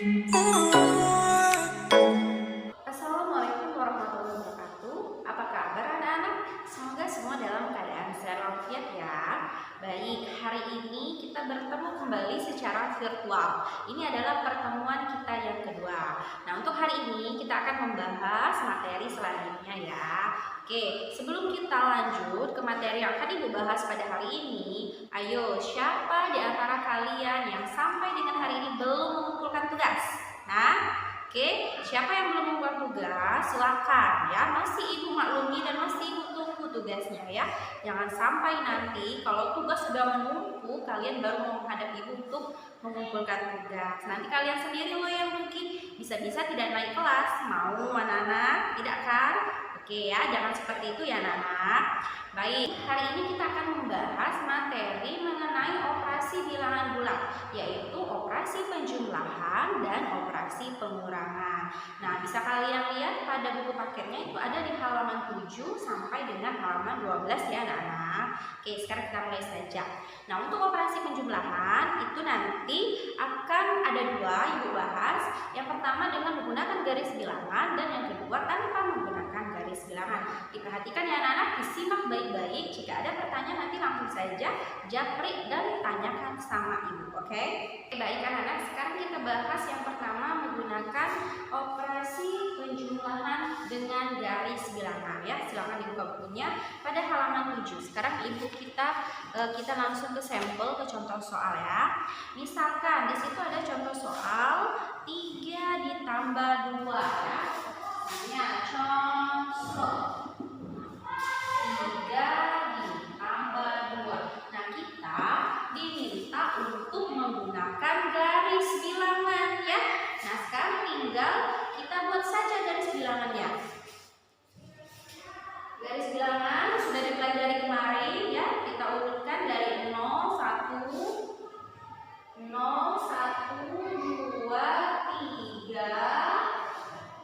Assalamualaikum warahmatullahi wabarakatuh. Apa kabar anak-anak? Semoga semua dalam keadaan sehat walafiat ya. Baik, hari ini kita bertemu kembali secara virtual. Ini adalah pertemuan kita yang kedua. Nah, untuk hari ini kita akan membahas materi selanjutnya ya. Oke, sebelum kita lanjut ke materi yang akan Ibu bahas pada hari ini, ayo siapa di antara kalian yang sampai dengan hari ini belum mengumpulkan tugas? Nah, oke, siapa yang belum membuat tugas, silakan ya. Masih Ibu maklumi dan masih Ibu tunggu tugasnya ya. Jangan sampai nanti kalau tugas sudah menumpuk, kalian baru mau menghadap Ibu untuk mengumpulkan tugas. Nanti kalian sendiri loh yang mungkin bisa-bisa tidak naik kelas. Mau anak-anak? Tidak kan? Oke ya, jangan seperti itu ya anak-anak. Baik, hari ini kita akan membahas materi mengenai operasi bilangan bulat, yaitu operasi penjumlahan dan operasi pengurangan. Nah, bisa kalian lihat pada buku paketnya itu ada di halaman 7 sampai dengan halaman 12 ya anak-anak. Oke, sekarang kita mulai saja. Nah, untuk operasi penjumlahan itu nanti akan ada dua Ibu bahas. Yang pertama dengan menggunakan garis bilangan dan yang kedua tanpa menggunakan garis bilangan. Diperhatikan ya anak-anak, disimak baik-baik. Jika ada pertanyaan nanti langsung saja japri dan tanyakan sama Ibu, oke? Baik anak-anak, sekarang kita bahas yang pertama menggunakan operasi penjumlahan dengan garis bilangan ya. Silakan dibuka bukunya pada halaman 7. Sekarang Ibu kita langsung ke sampel, ke contoh soal ya. Misalkan di situ ada contoh soal 3 ditambah 2 ya. Namanya contoh 3 ditambah 2. Nah, kita diminta untuk menggunakan garis bilangan ya. Nah, sekarang tinggal kita buat saja garis bilangannya. Garis bilangan sudah dipelajari kemarin ya. Kita urutkan dari 0, 1, 0, 1, 2, 3,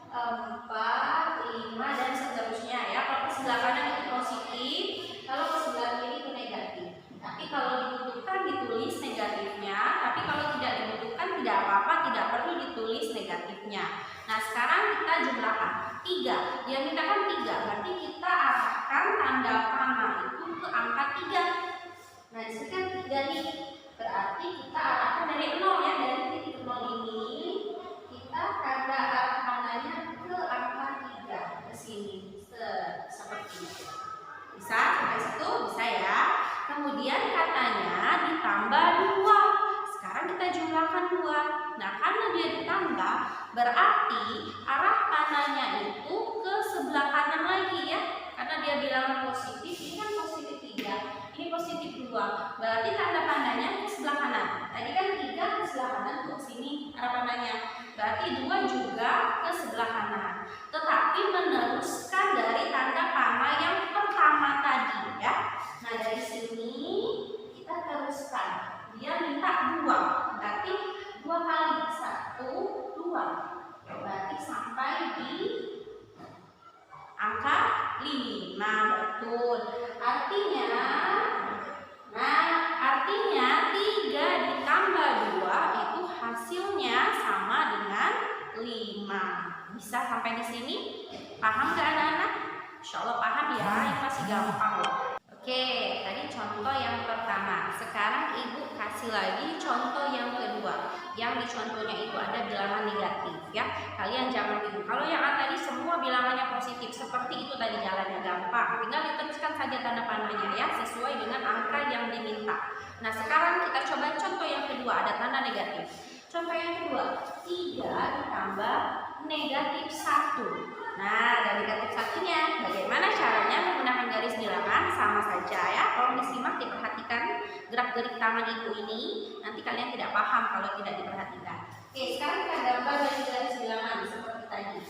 4, 5 dan seterusnya ya. Kalau ke sebelah kanan itu positif, kalau ke sebelah kiri itu negatif. Tapi kalau dibutuhkan ditulis negatifnya, tapi kalau tidak dibutuhkan tidak apa-apa, tidak perlu ditulis negatifnya. Nah, sekarang kita jumlahkan 3. Dia mintakan 3, berarti kita arahkan tanda panah itu ke angka 3. Nah, di sini kan 3 nih. Berarti kita arahkan dari 0 ya, dari titik 0 ini kita tanda arah panahnya ke angka 3 ke sini. Seperti itu. Bisa sampai situ? Bisa ya. Kemudian katanya ditambah 2. Sekarang kita jumlahkan 2. Nah, karena dia ditambah, berarti arah panahnya itu ke sebelah kanan lagi ya. Karena dia bilang positif, ini kan positif 3, ini positif 2. Berarti tanda panahnya ke sebelah kanan. Tadi kan 3 ke sebelah kanan, untuk sini arah panahnya. Berarti 2 juga ke sebelah kanan. Tetapi meneruskan dari tanda panah yang pertama tadi ya. Nah, dari sini kita teruskan. Dia minta 2, berarti 2 kali 1, 2. Berarti sampai di angka 5, betul. Artinya 3 ditambah 2 itu hasilnya sama dengan 5. Bisa sampai di sini? Paham gak anak-anak? Insya Allah paham ya, ini masih gampang loh. Oke, tadi contoh yang pertama. Sekarang Ibu kasih lagi contoh yang kedua. Yang di contohnya itu ada bilangan negatif ya. Kalian jangan bingung. Kalau yang tadi semua bilangannya positif, seperti itu tadi jalannya gampang. Tinggal diteruskan saja tanda panahnya ya, sesuai dengan angka yang diminta. Nah, sekarang kita coba contoh yang kedua, ada tanda negatif. Contoh yang kedua, 3 ditambah negatif 1. Nah, dari negatif 1-nya, bagaimana caranya menggunakan garis bilangan? Sama saja ya, tolong disimak, diperhatikan gerak-gerik tangan Ibu ini. Nanti kalian tidak paham kalau tidak diperhatikan. Oke, sekarang kita gambar dari garis bilangan seperti tadi.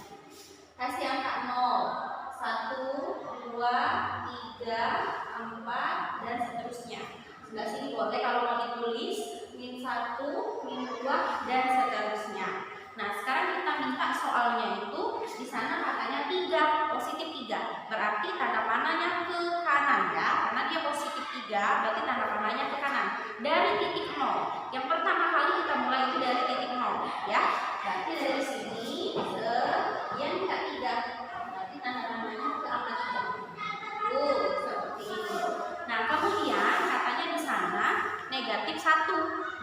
Kasih angka 0, 1, 2, 3, 4, dan seterusnya. Sebelah sini boleh kalau mau ditulis min 1, min 2, dan seterusnya. Nah, sekarang kita minta soalnya itu di sana katanya 3, positif 3. Berarti tanda panahnya ke kanan ya. Karena dia positif 3, berarti tanda panahnya ke kanan. Dari titik 0. Yang pertama kali kita mulai itu dari titik 0 ya.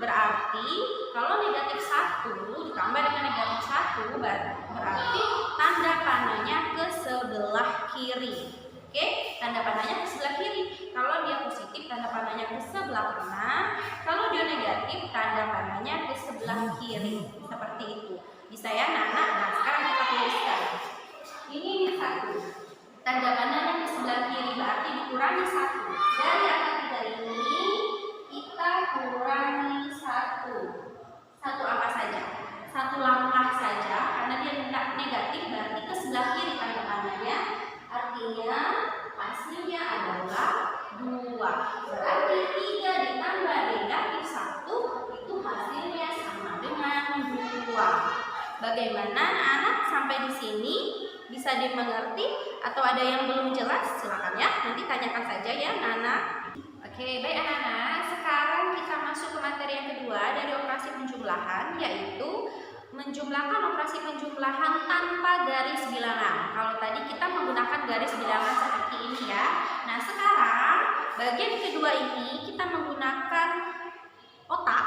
Berarti kalau negatif 1 ditambah dengan negatif 1 berarti tanda panahnya ke sebelah kiri. Oke, tanda panahnya ke sebelah kiri. Kalau dia positif, tanda panahnya ke sebelah kanan. Kalau dia negatif, tanda panahnya ke sebelah kiri. Seperti itu. Bisa ya, anak-anak? Nah, sekarang kita tuliskan. Ini 1. Tanda panahnya ke sebelah kiri berarti dikurangi 1. Dari angka 3 ini kita kurangi 1. Satu apa saja? Satu langkah saja, karena dia negatif berarti ke sebelah kiri tanda panahnya. Artinya hasilnya adalah 2. Berarti 3 ditambah negatif 1 itu hasilnya sama dengan 2. Bagaimana anak sampai di sini? Bisa dimengerti atau ada yang belum jelas? Silakan ya, nanti tanyakan saja ya anak. Oke, baik anak-anak. Sekarang kita masuk ke materi yang kedua dari operasi penjumlahan, yaitu menjumlahkan operasi penjumlahan tanpa garis bilangan. Kalau tadi kita menggunakan garis bilangan seperti ini ya. Nah, sekarang bagian kedua ini kita menggunakan otak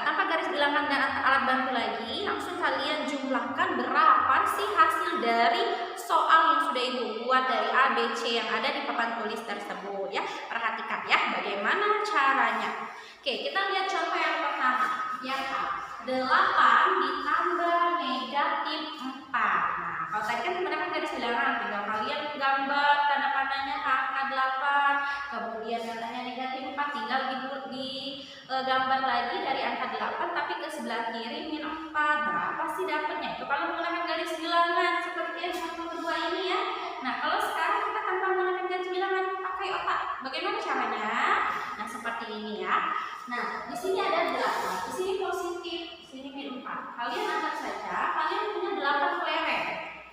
tanpa garis bilangan dan alat bantu lagi. Langsung kalian jumlahkan berapa sih hasil dari soal yang sudah ibu buat dari A, B, C yang ada di papan tulis tersebut ya. Perhatikan ya bagaimana caranya. Oke, kita lihat contoh yang pertama. Yang A, 8 ditambah negatif 4. Nah, kalau tadi kan menggunakan garis bilangan, tinggal kalian gambar tanda panahnya ke angka 8, kemudian tandanya negatif 4, tinggal gambar lagi dari angka 8 tapi ke sebelah kiri min 4. Berapa sih dapatnya? Itu kalau menggunakan garis bilangan seperti yang contoh kedua ini ya. Nah, kalau sekarang kita tanpa menggunakan garis bilangan, pakai otak. Bagaimana caranya? Nah, seperti ini ya. Nah, di sini ada 8, di sini positif, di sini min 4. Kalian anggap saja kalian punya 8 kelereng.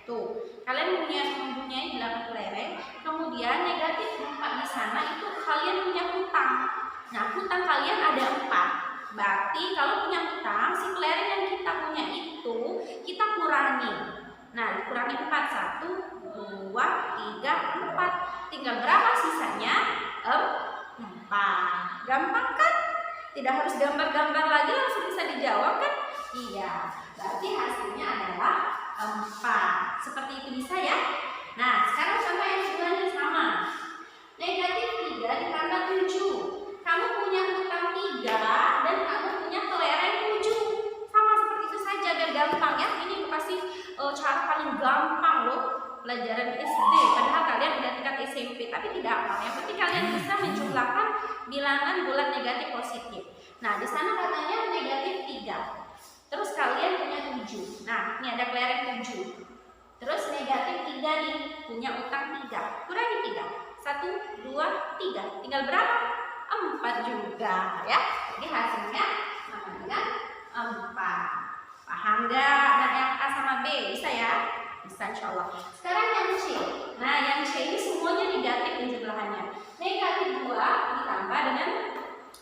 Tuh, kalian mempunyai 8 kelereng, kemudian negatif 4 di sana itu kalian punya hutang. Nah, hutang kalian ada 4. Berarti kalau punya hutang, si kelereng yang kita punya itu kita kurangi. Nah, kurangi 4, 1, 2, 3, 4. Tinggal berapa sisanya? 4. Gampang kan? Tidak harus gambar-gambar lagi, langsung bisa dijawab kan? Iya, berarti hasilnya adalah 4. Seperti itu bisa ya? Nah, sekarang contoh yang kedua ini sama. Negatif 3 ditambah 7. Kamu punya hutang 3 dan kamu punya kelereng 7. Sama seperti itu saja biar gampang ya. Ini kasih cara paling gampang loh pelajaran SD. Padahal kalian udah tingkat SMP, tapi tidak apa. Yang penting kalian bisa menjumlahkan bilangan bulat negatif positif. Nah, di sana katanya negatif 3. Terus kalian punya 7. Nah, ini ada kelereng 7. Terus negatif 3 nih, punya utang 3. Kurangi 3. 1, 2, 3. Tinggal berapa? 4 juga ya. Jadi hasilnya sama dengan 4. Paham nggak? Nah, yang A sama B bisa ya? Bisa insya Allah. Sekarang yang C. Nah, yang C ini semuanya negatif penjumlahannya. Negatif 2 ditambah dengan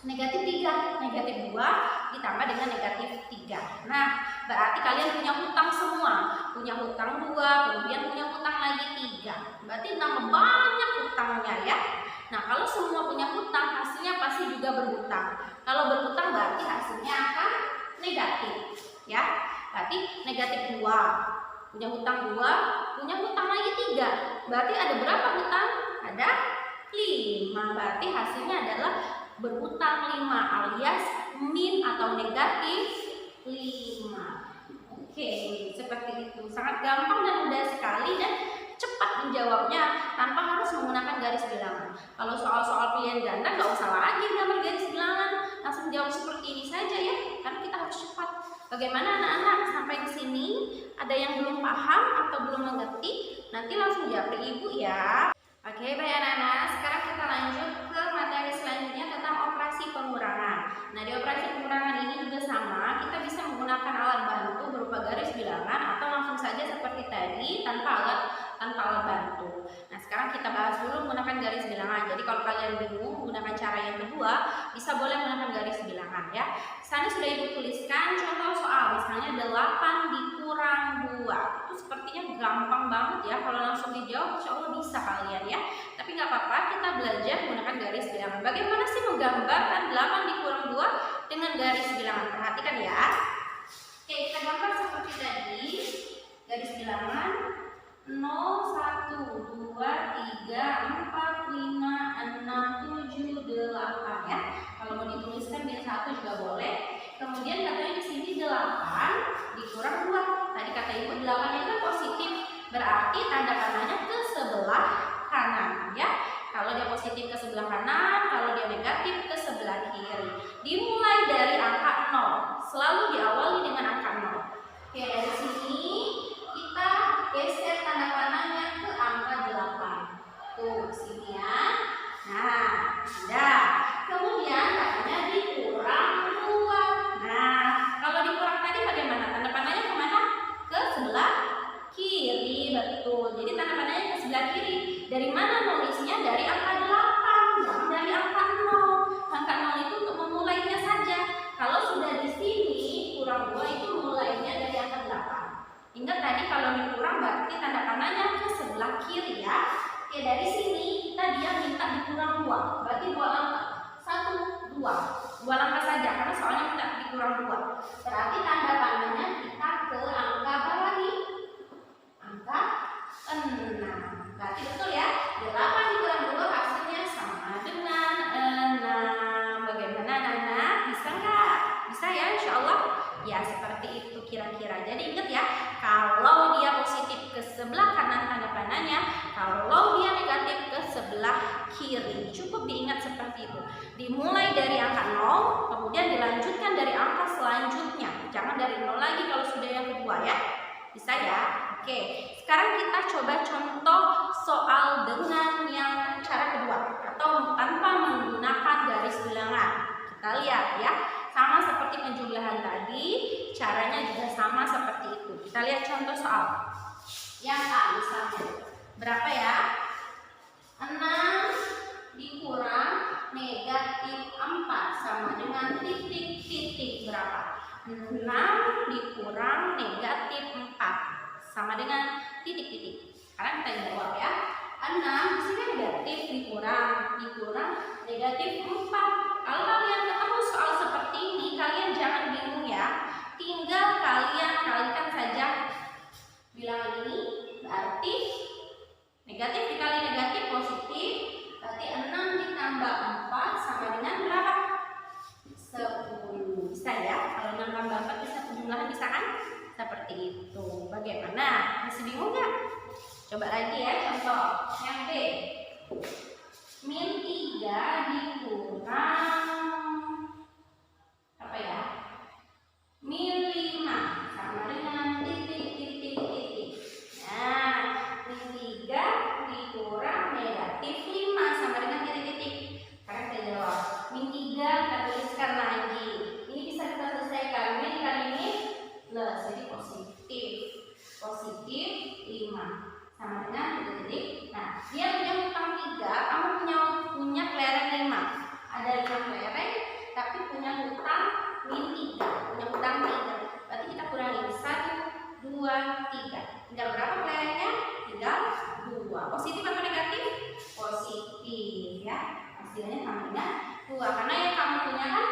negatif 3. Negatif 2 ditambah dengan negatif 3. Nah, berarti kalian punya hutang semua. Punya hutang 2, kemudian punya hutang lagi 3. Berarti nambah banyak hutangnya ya. Nah, kalau semua punya hutang, hasilnya pasti juga berhutang. Kalau berhutang berarti hasilnya akan negatif ya. Berarti negatif 2. Punya hutang 2, punya hutang lagi 3. Berarti ada berapa hutang? Ada 5. Berarti hasilnya adalah berhutang 5 alias min atau negatif 5. Oke, seperti itu. Sangat gampang dan mudah sekali dan cepat menjawabnya tanpa harus menggunakan garis bilangan. Kalau soal-soal pilihan ganda nggak usah lagi gambar garis bilangan, langsung jawab seperti ini saja ya, karena kita harus cepat. Bagaimana anak-anak sampai di sini? Ada yang belum paham atau belum mengerti? Nanti langsung jawab ibu ya. Oke, baik anak-anak. Sekarang kita lanjut ke materi selanjutnya tentang operasi pengurangan. Nah, di operasi pengurangan ini juga sama. Kita bisa menggunakan alat bantu berupa garis bilangan atau langsung saja seperti tadi tanpa alat bantu. Nah, sekarang kita bahas dulu menggunakan garis bilangan. Jadi kalau kalian bingung menggunakan cara yang kedua, bisa boleh menggunakan garis bilangan ya. Sana sudah ibu tuliskan contoh soal, misalnya 8 dikurang 2. Itu sepertinya gampang banget ya. Kalau langsung dijawab, insya Allah bisa kalian ya. Tapi nggak apa-apa, kita belajar menggunakan garis bilangan. Bagaimana sih menggambarkan 8 dikurang 2 dengan garis bilangan? Perhatikan ya. Oke, kita gambar seperti tadi. Garis bilangan 0, 1, 2, 3, 4, 5, 6, 7, 8 ya. Kalau mau dituliskan biar 1 juga boleh. Kemudian katanya di sini 8 dikurang 2. Tadi kata Ibu 8 itu kan positif, berarti tanda panahnya ke sebelah kanan ya. Kalau dia positif ke sebelah kanan, kalau dia negatif ke sebelah kiri. Dimulai dari angka 0, selalu diawali dengan angka 0. Oke, dari sini kita geser tanda panahnya ke angka 8. Tuh, sini ya. Nah, sudah. Kemudian katanya dikurang 2. Nah, kalau dikurang tadi bagaimana? Tanda panahnya kemana? Ke sebelah kiri, betul. Jadi tanda panahnya ke sebelah kiri. Dari mana nulisnya? Dari angka 8, jangan dari angka 0. Angka 0 itu untuk memulainya saja. Kalau sudah di sini kurang 2 itu mulainya dari angka 8. Ingat tadi kalau dikurang berarti tanda panahnya ke sebelah kiri ya. Oke, dari sini dia minta dikurang 2. Berarti 2 langkah. 1, 2. 2 langkah saja karena soalnya minta dikurang 2. Berarti tanda panahnya kita ke angka berapa nih? Angka 6. Berarti betul ya. 8 dikurang 2 hasilnya sama dengan 6. Bagaimana anak-anak? Bisa nggak? Bisa ya insya Allah. Ya seperti itu kira-kira. Jadi ingat ya, kalau dia positif ke sebelah kanan tanda panahnya, kalau dia negatif ke sebelah kiri. Cukup diingat seperti itu. Dimulai dari angka 0, kemudian dilanjutkan dari angka selanjutnya. Jangan dari 0 lagi kalau sudah yang kedua ya. Bisa ya? Oke, sekarang kita coba contoh soal dengan yang cara kedua atau tanpa menggunakan garis bilangan. Kita lihat ya. Sama seperti penjumlahan tadi, caranya juga sama seperti itu. Kita lihat contoh soal. Yang A misalnya. Berapa ya? 6 dikurang negatif 4 sama dengan titik-titik berapa? 6 dikurang negatif 4 sama dengan titik-titik. Sekarang kita jawab ya. 6 di sini negatif dikurang negatif 4. Kalau kalian ketemu soal seperti ini, kalian jangan bingung ya. Tinggal kalian kalikan saja bilangan ini, berarti negatif dikali negatif positif, berarti 6 ditambah 4 sama dengan berapa? 10. Bisa ya? Kalau 6 tambah 4 bisa penjumlahan, bisa kan? Seperti itu. Bagaimana? Masih bingung nggak? Coba lagi ya contoh yang B. Min 3 dikurang apa ya? Min 5 sama dengan titik-titik-titik. Nah, min 3 dikurang negatif 5 sama dengan titik-titik. Sekarang kita jawab. Min 3 kita tuliskan lagi. Ini bisa kita selesaikan. Min kali ini plus, jadi positif 5 sama dengan titik-titik. Nah, dia punya hutang 3, kamu punya kelereng 5. Ada 5 kelereng, tapi punya hutang min 3. Punya hutang 3. Berarti kita kurangi 1, 2, 3. Tinggal berapa kelerengnya? Tinggal 2. Positif atau negatif? Positif ya. Hasilnya sama dengan 2. Karena yang kamu punya kan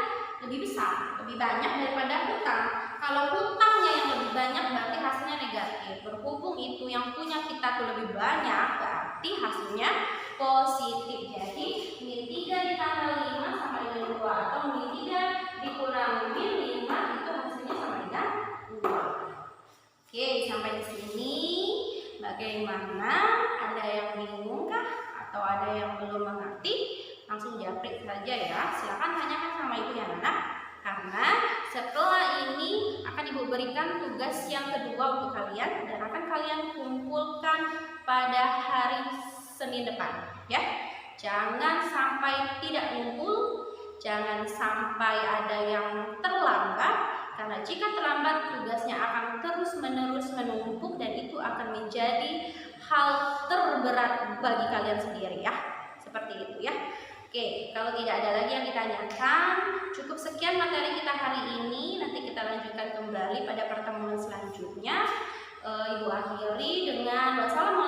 lebih besar, lebih banyak daripada hutang. Kalau hutangnya yang lebih banyak berarti hasilnya negatif. Berhubung itu yang punya kita tuh lebih banyak, berarti hasilnya positif. Jadi min 3 ditambah 5 sama dengan 2, atau min 3 dikurang min 5 itu hasilnya sama dengan 2. Oke, sampai di sini bagaimana? Ada yang bingung kah? Atau ada yang belum mengerti? Langsung japri saja ya. Silakan tanyakan sama ibu ya anak. Karena setelah ini akan ibu berikan tugas yang kedua untuk kalian dan akan kalian kumpulkan pada hari Senin depan ya. Jangan sampai tidak ngumpul, jangan sampai ada yang terlambat, karena jika terlambat tugasnya akan terus-menerus menumpuk dan itu akan menjadi hal terberat bagi kalian sendiri ya. Seperti itu ya. Oke, kalau tidak ada lagi yang ditanyakan, cukup sekian materi kita hari ini. Nanti kita lanjutkan kembali pada pertemuan selanjutnya. Ibu akhiri dengan wassalamualaikum